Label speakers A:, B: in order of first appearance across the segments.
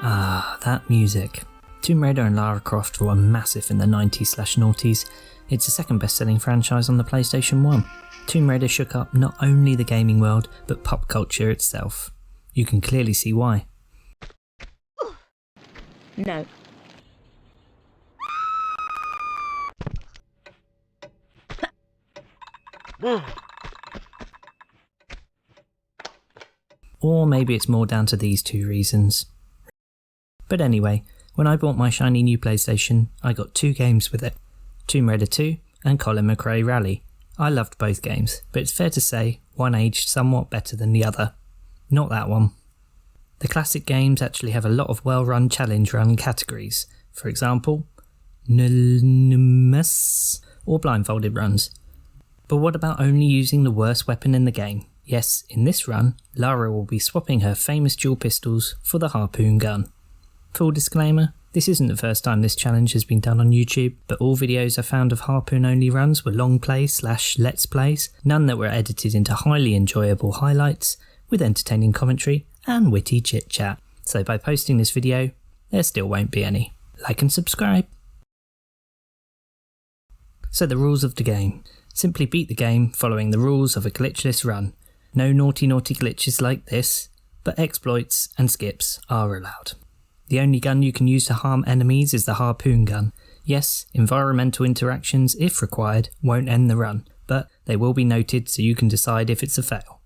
A: Ah, that music. Tomb Raider and Lara Croft were massive in the 90s/noughties. It's the second best-selling franchise on the PlayStation 1. Tomb Raider shook up not only the gaming world, but pop culture itself. You can clearly see why.
B: No.
A: Or maybe it's more down to these two reasons. But anyway, when I bought my shiny new PlayStation, I got 2 games with it. Tomb Raider 2 and Colin McRae Rally. I loved both games, but it's fair to say one aged somewhat better than the other. Not that one. The classic games actually have a lot of well-run challenge run categories. For example, Anonymous or blindfolded runs. But what about only using the worst weapon in the game? Yes, in this run, Lara will be swapping her famous dual pistols for the Harpoon gun. Full disclaimer, this isn't the first time this challenge has been done on YouTube, but all videos I found of Harpoon only runs were long plays/let's plays, none that were edited into highly enjoyable highlights, with entertaining commentary and witty chit chat. So by posting this video, there still won't be any. Like and subscribe. So the rules of the game. Simply beat the game following the rules of a glitchless run. No naughty glitches like this, but exploits and skips are allowed. The only gun you can use to harm enemies is the Harpoon gun. Yes, environmental interactions, if required, won't end the run, but they will be noted so you can decide if it's a fail.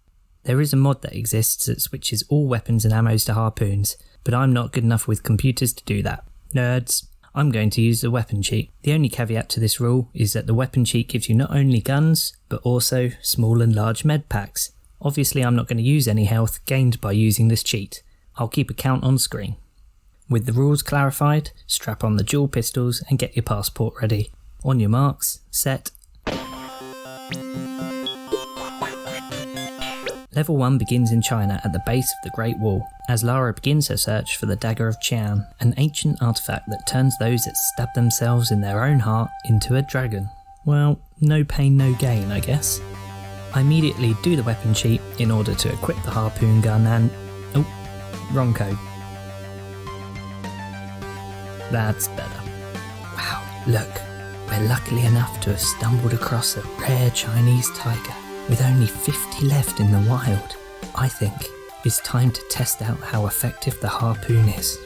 A: There is a mod that exists that switches all weapons and ammos to harpoons, but I'm not good enough with computers to do that. Nerds. I'm going to use the weapon cheat. The only caveat to this rule is that the weapon cheat gives you not only guns, but also small and large med packs. Obviously I'm not going to use any health gained by using this cheat. I'll keep a count on screen. With the rules clarified, strap on the dual pistols and get your passport ready. On your marks, set. Level 1 begins in China at the base of the Great Wall, as Lara begins her search for the Dagger of Qian, an ancient artifact that turns those that stab themselves in their own heart into a dragon. Well, no pain, no gain, I guess. I immediately do the weapon cheat in order to equip the Harpoon gun and... oh, wrong code. That's better. Wow, look, we're lucky enough to have stumbled across a rare Chinese tiger. With only 50 left in the wild, I think it's time to test out how effective the Harpoon is.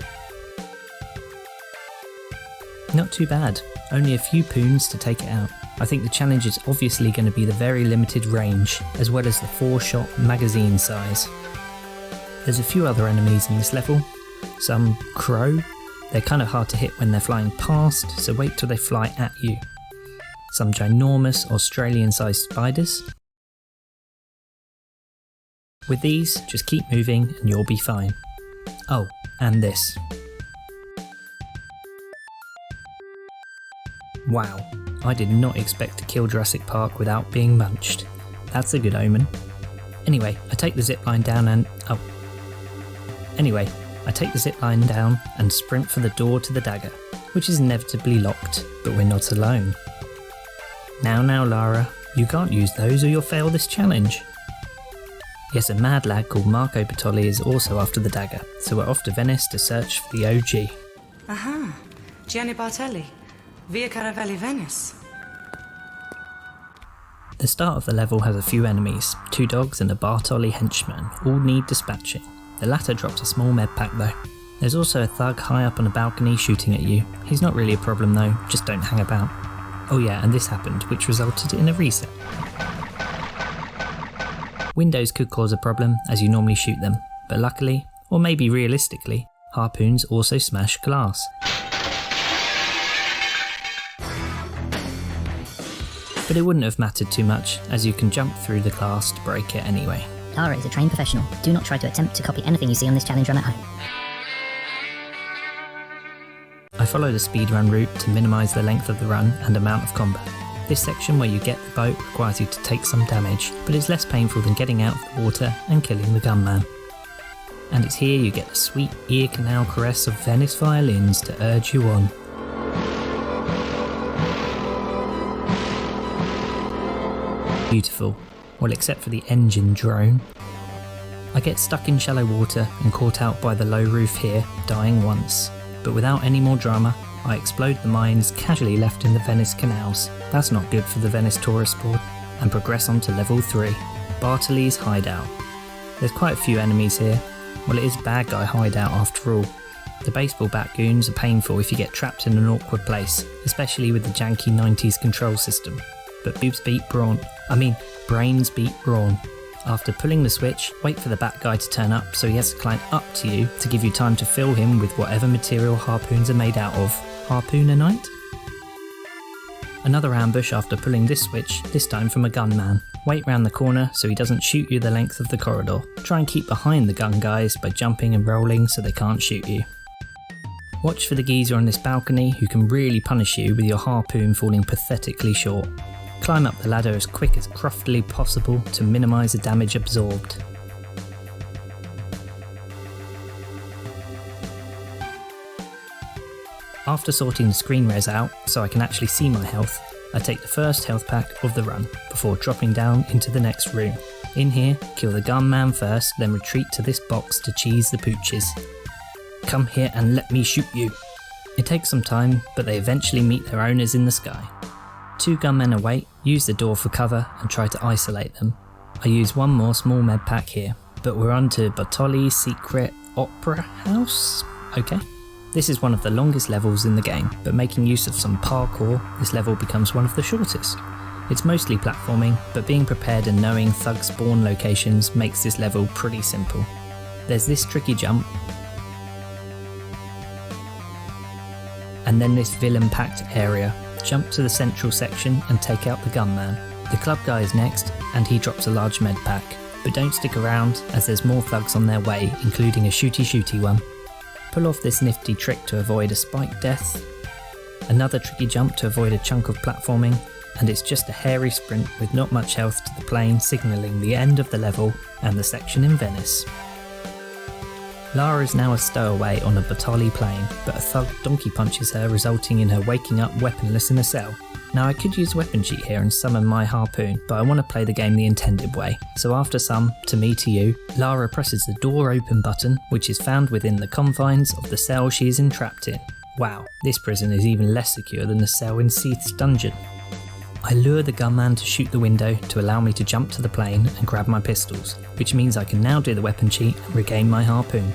A: Not too bad, only a few poons to take it out. I think the challenge is obviously going to be the very limited range, as well as the 4-shot magazine size. There's a few other enemies in this level. Some crow. They're kind of hard to hit when they're flying past, so wait till they fly at you. Some ginormous Australian-sized spiders. With these, just keep moving and you'll be fine. Oh, and this. Wow, I did not expect to kill Jurassic Park without being munched. That's a good omen. Anyway, I take the zipline down and... oh. Anyway, I take the zipline down and sprint for the door to the dagger, which is inevitably locked, but we're not alone. Now Lara, you can't use those or you'll fail this challenge. Yes, a mad lad called Marco Bartoli is also after the dagger, so we're off to Venice to search for the OG.
C: Aha, Gianni Bartelli, Via Caravelli, Venice.
A: The start of the level has a few enemies, 2 dogs and a Bartoli henchman, all need dispatching. The latter drops a small med pack though. There's also a thug high up on a balcony shooting at you. He's not really a problem though, just don't hang about. Oh yeah, and this happened, which resulted in a reset. Windows could cause a problem as you normally shoot them, but luckily, or maybe realistically, harpoons also smash glass. But it wouldn't have mattered too much, as you can jump through the glass to break it anyway.
D: Lara is a trained professional. Do not try to attempt to copy anything you see on this challenge run at home.
A: I follow the speedrun route to minimise the length of the run and amount of combat. This section where you get the boat requires you to take some damage, but it's less painful than getting out of the water and killing the gunman. And it's here you get the sweet ear canal caress of Venice violins to urge you on. Beautiful, well except for the engine drone. I get stuck in shallow water and caught out by the low roof here, dying once. But without any more drama, I explode the mines casually left in the Venice canals. That's not good for the Venice tourist board. And progress on to level 3, Bartoli'S Hideout. There's quite a few enemies here. Well, it is bad guy hideout after all. The baseball bat goons are painful if you get trapped in an awkward place, especially with the janky 90s control system. But brains beat brawn. After pulling the switch, wait for the bat guy to turn up so he has to climb up to you to give you time to fill him with whatever material harpoons are made out of. Harpoonanite? Another ambush after pulling this switch, this time from a gunman. Wait round the corner so he doesn't shoot you the length of the corridor. Try and keep behind the gun guys by jumping and rolling so they can't shoot you. Watch for the geezer on this balcony who can really punish you with your harpoon falling pathetically short. Climb up the ladder as quick as croftily possible to minimise the damage absorbed. After sorting the screen res out so I can actually see my health, I take the first health pack of the run before dropping down into the next room. In here, kill the gunman first, then retreat to this box to cheese the pooches. Come here and let me shoot you. It takes some time, but they eventually meet their owners in the sky. 2 gunmen await, use the door for cover and try to isolate them. I use one more small med pack here, but we're on to Bartoli'S Secret Opera House? Okay. This is one of the longest levels in the game, but making use of some parkour, this level becomes one of the shortest. It's mostly platforming, but being prepared and knowing thug spawn locations makes this level pretty simple. There's this tricky jump, and then this villain-packed area. Jump to the central section and take out the gunman. The club guy is next, and he drops a large med pack, but don't stick around as there's more thugs on their way, including a shooty one. Pull off this nifty trick to avoid a spike death, another tricky jump to avoid a chunk of platforming, and it's just a hairy sprint with not much health to the plane, signalling the end of the level and the section in Venice. Lara is now a stowaway on a Bartoli plane, but a thug donkey punches her, resulting in her waking up weaponless in a cell. Now I could use weapon cheat here and summon my harpoon, but I want to play the game the intended way. So after some, to me to you, Lara presses the door open button, which is found within the confines of the cell she is entrapped in. Wow, this prison is even less secure than the cell in Seath's dungeon. I lure the gunman to shoot the window to allow me to jump to the plane and grab my pistols, which means I can now do the weapon cheat and regain my harpoon.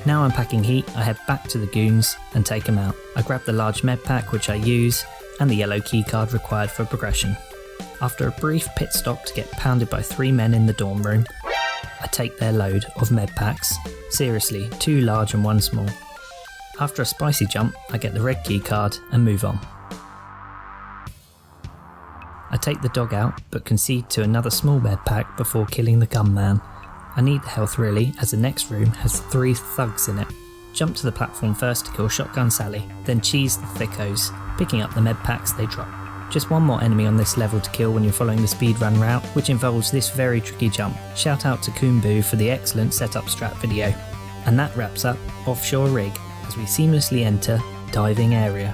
A: Now I'm packing heat, I head back to the goons and take them out. I grab the large med pack which I use, and the yellow keycard required for progression. After a brief pit stop to get pounded by 3 men in the dorm room, I take their load of med packs. Seriously, 2 large and 1 small. After a spicy jump, I get the red keycard and move on. I take the dog out, but concede to another small med pack before killing the gunman. I need the health really, as the next room has 3 thugs in it. Jump to the platform first to kill Shotgun Sally, then cheese the thickos, picking up the med packs they drop. Just one more enemy on this level to kill when you're following the speedrun route, which involves this very tricky jump. Shout out to Kumbu for the excellent setup strat video. And that wraps up Offshore Rig, as we seamlessly enter Diving Area.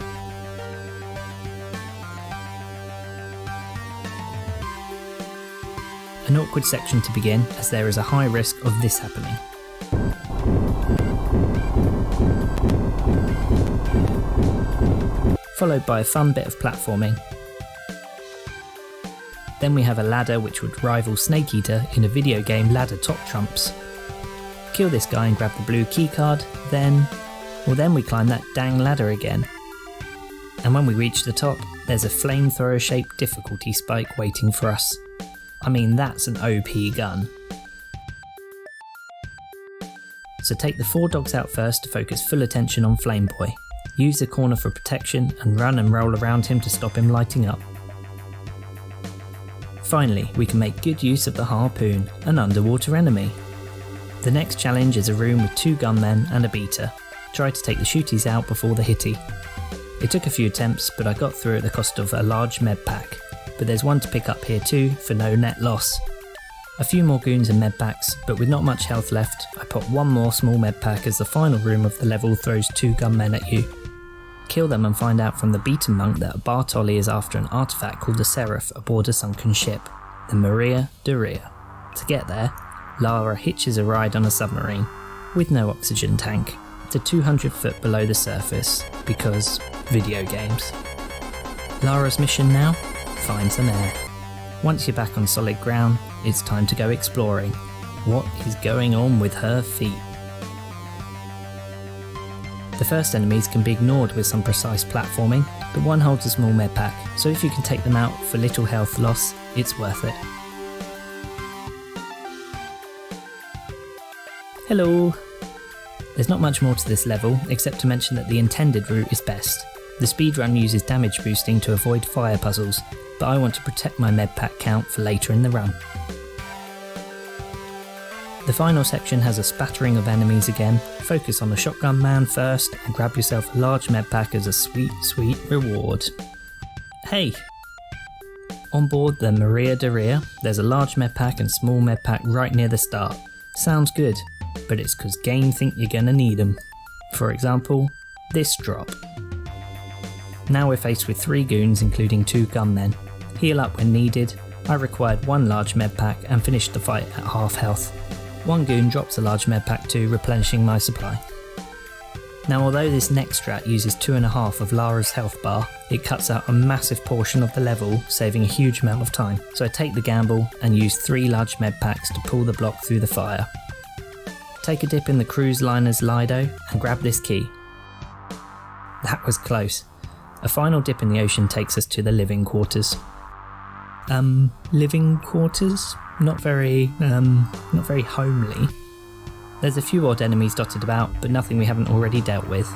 A: An awkward section to begin, as there is a high risk of this happening. Followed by a fun bit of platforming. Then we have a ladder which would rival Snake Eater in a video game ladder top trumps. Kill this guy and grab the blue keycard, then we climb that dang ladder again. And when we reach the top, there's a flamethrower shaped difficulty spike waiting for us. I mean, that's an OP gun. So take the 4 dogs out first to focus full attention on Flameboy. Use the corner for protection and run and roll around him to stop him lighting up. Finally, we can make good use of the Harpoon, an underwater enemy. The next challenge is a room with 2 gunmen and a beater. Try to take the shooties out before the hitty. It took a few attempts, but I got through at the cost of a large med pack. But there's one to pick up here too, for no net loss. A few more goons and med packs, but with not much health left, I pop one more small med pack as the final room of the level throws 2 gunmen at you. Kill them and find out from the beaten monk that Bartoli is after an artifact called the Seraph aboard a sunken ship, the Doria. To get there, Lara hitches a ride on a submarine, with no oxygen tank, to 200 foot below the surface, because video games. Lara's mission now? Find some air. Once you're back on solid ground, it's time to go exploring. What is going on with her feet? The first enemies can be ignored with some precise platforming, but one holds a small medpack, so if you can take them out for little health loss, it's worth it. Hello! There's not much more to this level, except to mention that the intended route is best. The speedrun uses damage boosting to avoid fire puzzles, but I want to protect my medpack count for later in the run. The final section has a spattering of enemies again. Focus on the shotgun man first and grab yourself a large medpack as a sweet, sweet reward. Hey! On board the Doria, there's a large medpack and small medpack right near the start. Sounds good, but it's because game think you're gonna need them. For example, this drop. Now we're faced with 3 goons including 2 gunmen. Heal up when needed. I required 1 large medpack and finished the fight at half health. 1 goon drops a large medpack too, replenishing my supply. Now although this next strat uses 2.5 of Lara's health bar, it cuts out a massive portion of the level, saving a huge amount of time. So I take the gamble and use 3 large medpacks to pull the block through the fire. Take a dip in the cruise liner's Lido and grab this key. That was close. A final dip in the ocean takes us to the living quarters. Living quarters? Not very homely. There's a few odd enemies dotted about, but nothing we haven't already dealt with.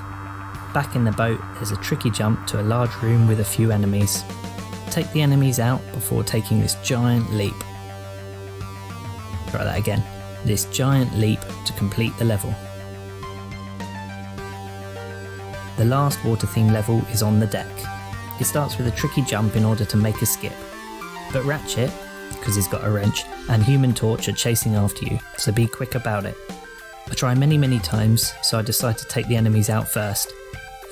A: Back in the boat, there's a tricky jump to a large room with a few enemies. Take the enemies out before taking this giant leap. Try that again. This giant leap to complete the level. The last water theme level is on the deck. It starts with a tricky jump in order to make a skip. But Ratchet, because he's got a wrench, and Human Torch are chasing after you, so be quick about it. I try many times, so I decide to take the enemies out first.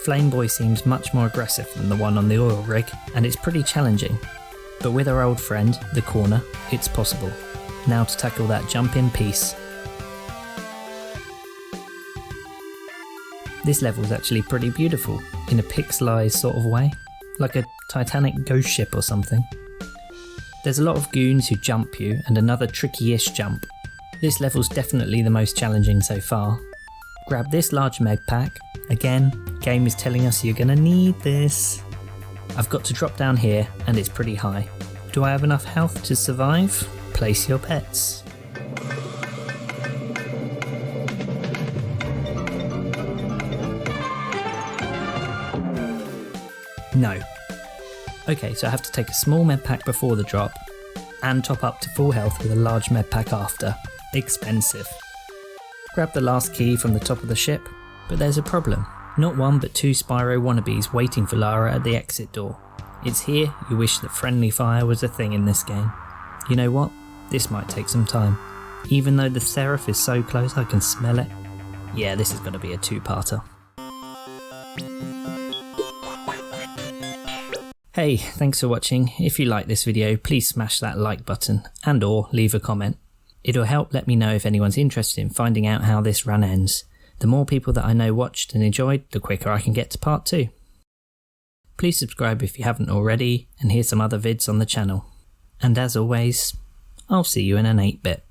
A: Flame Boy seems much more aggressive than the one on the oil rig, and it's pretty challenging. But with our old friend, the corner, it's possible. Now to tackle that jump in piece. This level's actually pretty beautiful, in a pixelized sort of way, like a Titanic ghost ship or something. There's a lot of goons who jump you and another tricky-ish jump. This level's definitely the most challenging so far. Grab this large medpack. Again, game is telling us you're gonna need this. I've got to drop down here and it's pretty high. Do I have enough health to survive? Place your bets. No. Okay, so I have to take a small medpack before the drop, and top up to full health with a large medpack after. Expensive. Grab the last key from the top of the ship, but there's a problem. Not 1 but 2 Spyro wannabes waiting for Lara at the exit door. It's here you wish that friendly fire was a thing in this game. You know what? This might take some time. Even though the Seraph is so close I can smell it. Yeah, this is going to be a 2-parter. Hey, thanks for watching. If you like this video, please smash that like button and or leave a comment. It'll help let me know if anyone's interested in finding out how this run ends. The more people that I know watched and enjoyed, the quicker I can get to part 2. Please subscribe if you haven't already, and here's some other vids on the channel. And as always, I'll see you in an 8-bit.